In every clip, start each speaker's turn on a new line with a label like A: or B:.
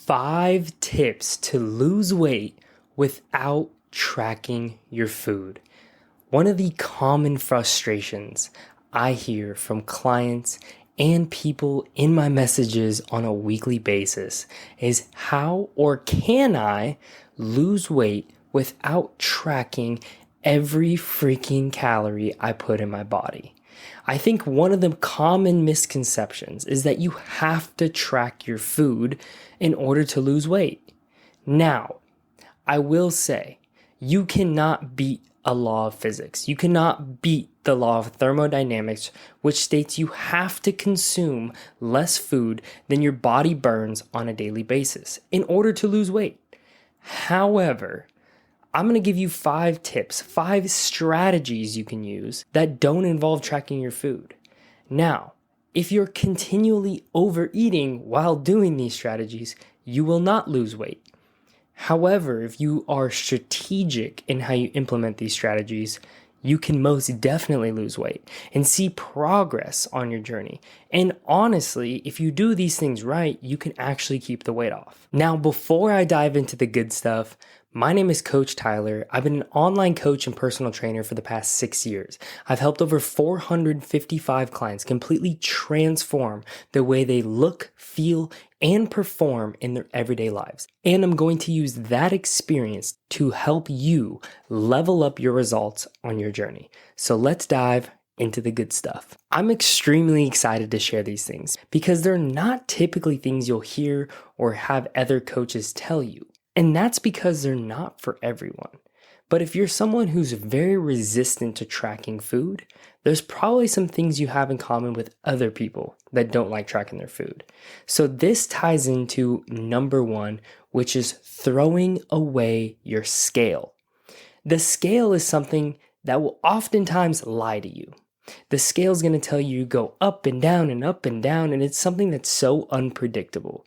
A: 5 tips to lose weight without tracking your food. One of the common frustrations I hear from clients and people in my messages on a weekly basis is how or can I lose weight without tracking every freaking calorie I put in my body? I think one of the common misconceptions is that you have to track your food in order to lose weight. Now, I will say, you cannot beat a law of physics. You cannot beat the law of thermodynamics, which states you have to consume less food than your body burns on a daily basis in order to lose weight. However, I'm going to give you 5 tips, 5 strategies you can use that don't involve tracking your food. Now, if you're continually overeating while doing these strategies, you will not lose weight. However, if you are strategic in how you implement these strategies, you can most definitely lose weight and see progress on your journey. And honestly, if you do these things right, you can actually keep the weight off. Now, before I dive into the good stuff, my name is Coach Tyler. I've been an online coach and personal trainer for the past 6 years. I've helped over 455 clients completely transform the way they look, feel, and perform in their everyday lives. And I'm going to use that experience to help you level up your results on your journey. So let's dive into the good stuff. I'm extremely excited to share these things because they're not typically things you'll hear or have other coaches tell you. And that's because they're not for everyone. But if you're someone who's very resistant to tracking food, there's probably some things you have in common with other people that don't like tracking their food. So this ties into number 1, which is throwing away your scale. The scale is something that will oftentimes lie to you. The scale is going to tell you go up and down and up and down, and it's something that's so unpredictable.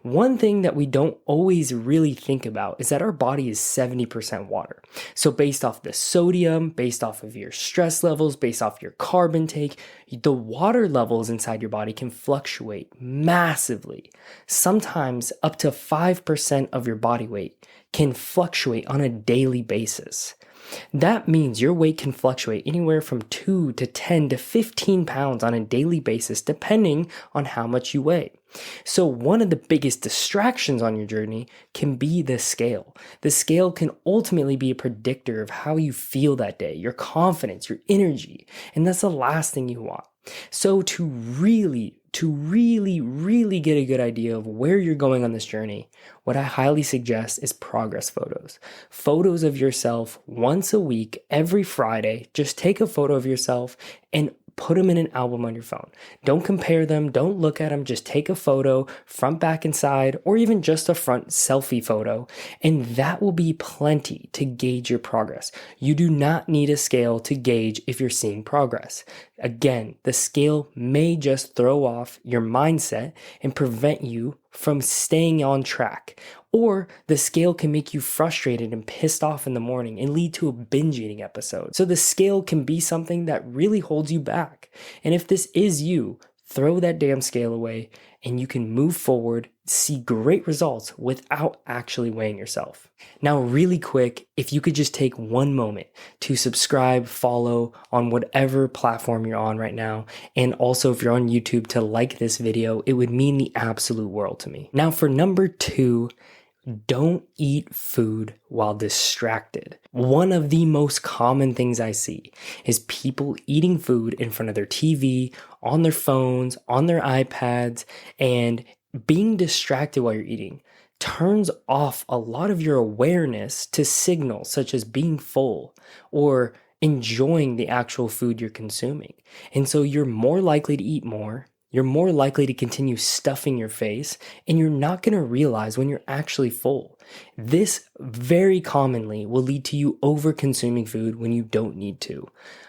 A: One thing that we don't always really think about is that our body is 70% water. So based off the sodium, based off of your stress levels, based off your carb intake, the water levels inside your body can fluctuate massively. Sometimes up to 5% of your body weight can fluctuate on a daily basis. That means your weight can fluctuate anywhere from 2 to 10 to 15 pounds on a daily basis, depending on how much you weigh. So one of the biggest distractions on your journey can be the scale. The scale can ultimately be a predictor of how you feel that day, your confidence, your energy, and that's the last thing you want. So to really get a good idea of where you're going on this journey, what I highly suggest is progress photos. Photos of yourself once a week, every Friday. Just take a photo of yourself and put them in an album on your phone. Don't compare them. Don't look at them. Just take a photo, front, back, and side, or even just a front selfie photo. And that will be plenty to gauge your progress. You do not need a scale to gauge if you're seeing progress. Again, the scale may just throw off your mindset and prevent you from staying on track. Or the scale can make you frustrated and pissed off in the morning and lead to a binge eating episode. So the scale can be something that really holds you back. And if this is you, throw that damn scale away and you can move forward, see great results without actually weighing yourself. Now, really quick, if you could just take one moment to subscribe, follow on whatever platform you're on right now, and also if you're on YouTube to like this video, it would mean the absolute world to me. Now for number 2, don't eat food while distracted. One of the most common things I see is people eating food in front of their TV, on their phones, on their iPads, and being distracted while you're eating turns off a lot of your awareness to signals such as being full or enjoying the actual food you're consuming. And so you're more likely to eat more. You're more likely to continue stuffing your face, and you're not going to realize when you're actually full. This very commonly will lead to you over-consuming food when you don't need to.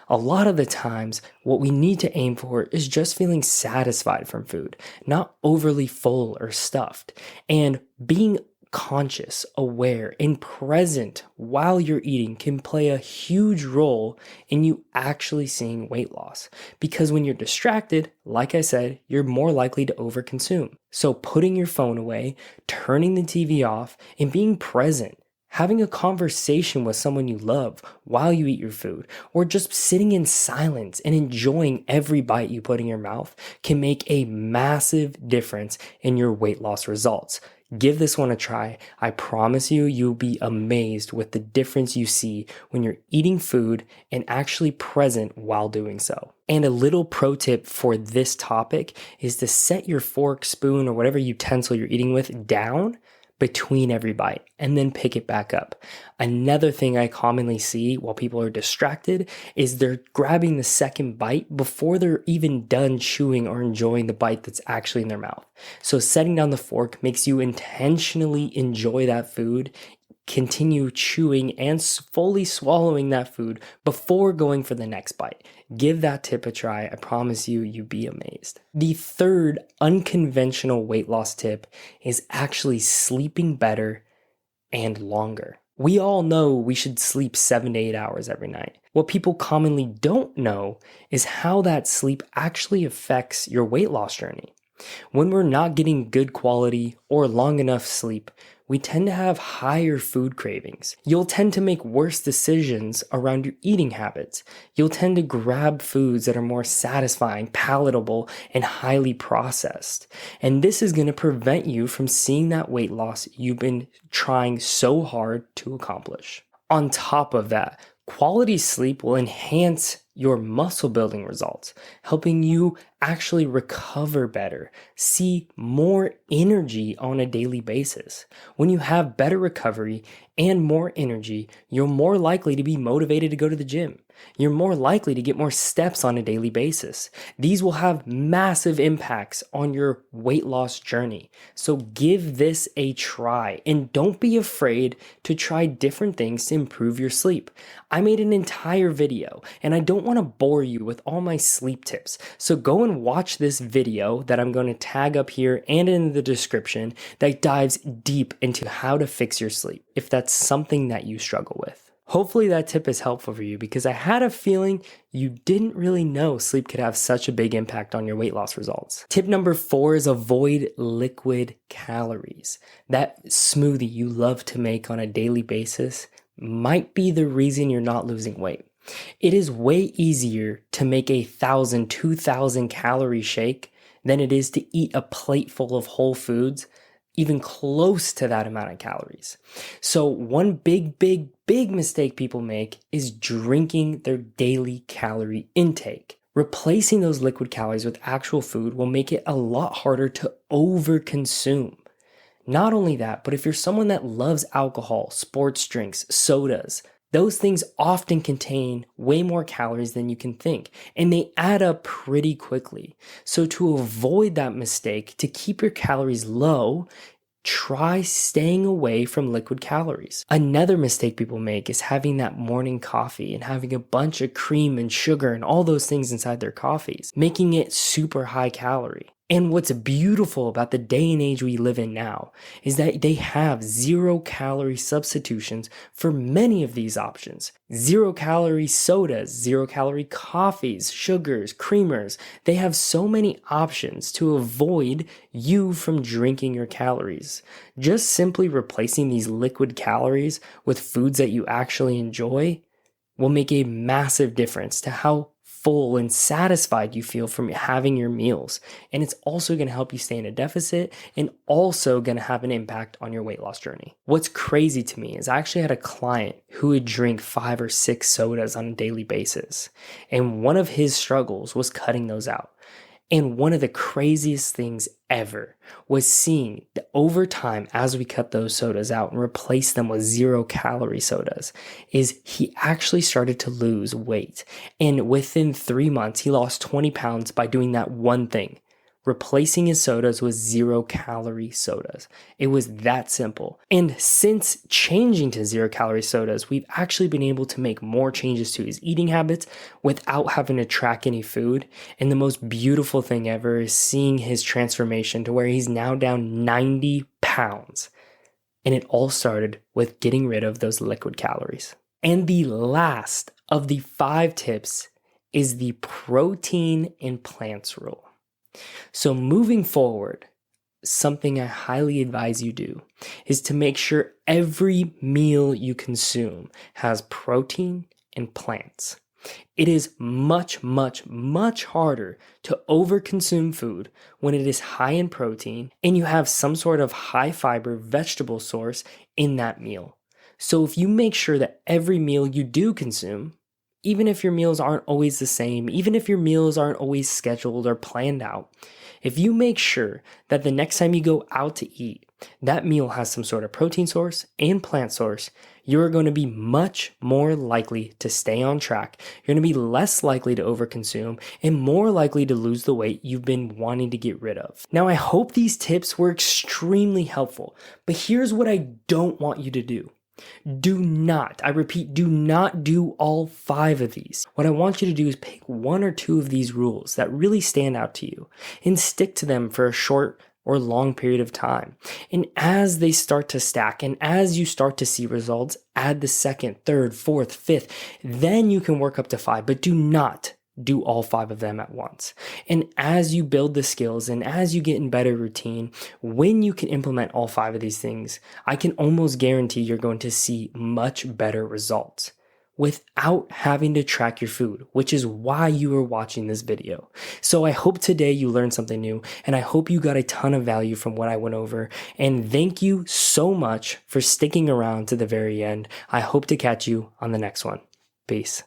A: A lot of the times, what we need to aim for is just feeling satisfied from food, not overly full or stuffed. And being conscious, aware, and present while you're eating can play a huge role in you actually seeing weight loss. Because when you're distracted, like I said, you're more likely to overconsume. So putting your phone away, turning the TV off, and being present, having a conversation with someone you love while you eat your food, or just sitting in silence and enjoying every bite you put in your mouth can make a massive difference in your weight loss results. Give this one a try. I promise you, you'll be amazed with the difference you see when you're eating food and actually present while doing so. And a little pro tip for this topic is to set your fork, spoon, or whatever utensil you're eating with down between every bite and then pick it back up. Another thing I commonly see while people are distracted is they're grabbing the second bite before they're even done chewing or enjoying the bite that's actually in their mouth. So setting down the fork makes you intentionally enjoy that food, continue chewing and fully swallowing that food before going for the next bite. Give that tip a try. I promise you, you'll be amazed. The third unconventional weight loss tip is actually sleeping better and longer. We all know we should sleep 7 to 8 hours every night. What people commonly don't know is how that sleep actually affects your weight loss journey. When we're not getting good quality or long enough sleep, we tend to have higher food cravings. You'll tend to make worse decisions around your eating habits. You'll tend to grab foods that are more satisfying, palatable, and highly processed. And this is going to prevent you from seeing that weight loss you've been trying so hard to accomplish. On top of that, quality sleep will enhance your muscle building results, helping you actually recover better, see more energy on a daily basis. When you have better recovery and more energy, you're more likely to be motivated to go to the gym. You're more likely to get more steps on a daily basis. These will have massive impacts on your weight loss journey. So give this a try and don't be afraid to try different things to improve your sleep. I made an entire video and I don't want to bore you with all my sleep tips. So go and watch this video that I'm going to tag up here and in the description that dives deep into how to fix your sleep if that's something that you struggle with. Hopefully that tip is helpful for you because I had a feeling you didn't really know sleep could have such a big impact on your weight loss results. Tip number 4 is avoid liquid calories. That smoothie you love to make on a daily basis might be the reason you're not losing weight. It is way easier to make a 1,000, 2,000 calorie shake than it is to eat a plate full of whole foods even close to that amount of calories. So one big mistake people make is drinking their daily calorie intake. Replacing those liquid calories with actual food will make it a lot harder to overconsume. Not only that, but if you're someone that loves alcohol, sports drinks, sodas, those things often contain way more calories than you can think, and they add up pretty quickly. So to avoid that mistake, to keep your calories low, try staying away from liquid calories. Another mistake people make is having that morning coffee and having a bunch of cream and sugar and all those things inside their coffees, making it super high calorie. And what's beautiful about the day and age we live in now is that they have 0-calorie substitutions for many of these options. 0-calorie sodas, 0-calorie coffees, sugars, creamers. They have so many options to avoid you from drinking your calories. Just simply replacing these liquid calories with foods that you actually enjoy will make a massive difference to how full and satisfied you feel from having your meals. And it's also going to help you stay in a deficit and also going to have an impact on your weight loss journey. What's crazy to me is I actually had a client who would drink 5 or 6 sodas on a daily basis. And one of his struggles was cutting those out. And one of the craziest things ever was seeing that over time, as we cut those sodas out and replace them with 0-calorie sodas, is he actually started to lose weight. And within 3 months, he lost 20 pounds by doing that one thing, replacing his sodas with 0-calorie sodas. It was that simple. And since changing to 0-calorie sodas, we've actually been able to make more changes to his eating habits without having to track any food. And the most beautiful thing ever is seeing his transformation to where he's now down 90 pounds And it all started with getting rid of those liquid calories. And the last of the 5 tips is the protein in plants rule. So moving forward, something I highly advise you do is to make sure every meal you consume has protein and plants. It is much, much, much harder to overconsume food when it is high in protein and you have some sort of high fiber vegetable source in that meal. So if you make sure that every meal you do consume, even if your meals aren't always the same, even if your meals aren't always scheduled or planned out, if you make sure that the next time you go out to eat, that meal has some sort of protein source and plant source, you're going to be much more likely to stay on track. You're going to be less likely to overconsume and more likely to lose the weight you've been wanting to get rid of. Now, I hope these tips were extremely helpful, but here's what I don't want you to do. Do not, I repeat, do not do all 5 of these. What I want you to do is pick 1 or 2 of these rules that really stand out to you and stick to them for a short or long period of time. And as they start to stack and as you start to see results, add the 2nd, 3rd, 4th, 5th, then you can work up to 5, but do not do all 5 of them at once. And as you build the skills and as you get in better routine, when you can implement all 5 of these things, I can almost guarantee you're going to see much better results without having to track your food, which is why you are watching this video. So I hope today you learned something new, and I hope you got a ton of value from what I went over. And thank you so much for sticking around to the very end. I hope to catch you on the next one. Peace.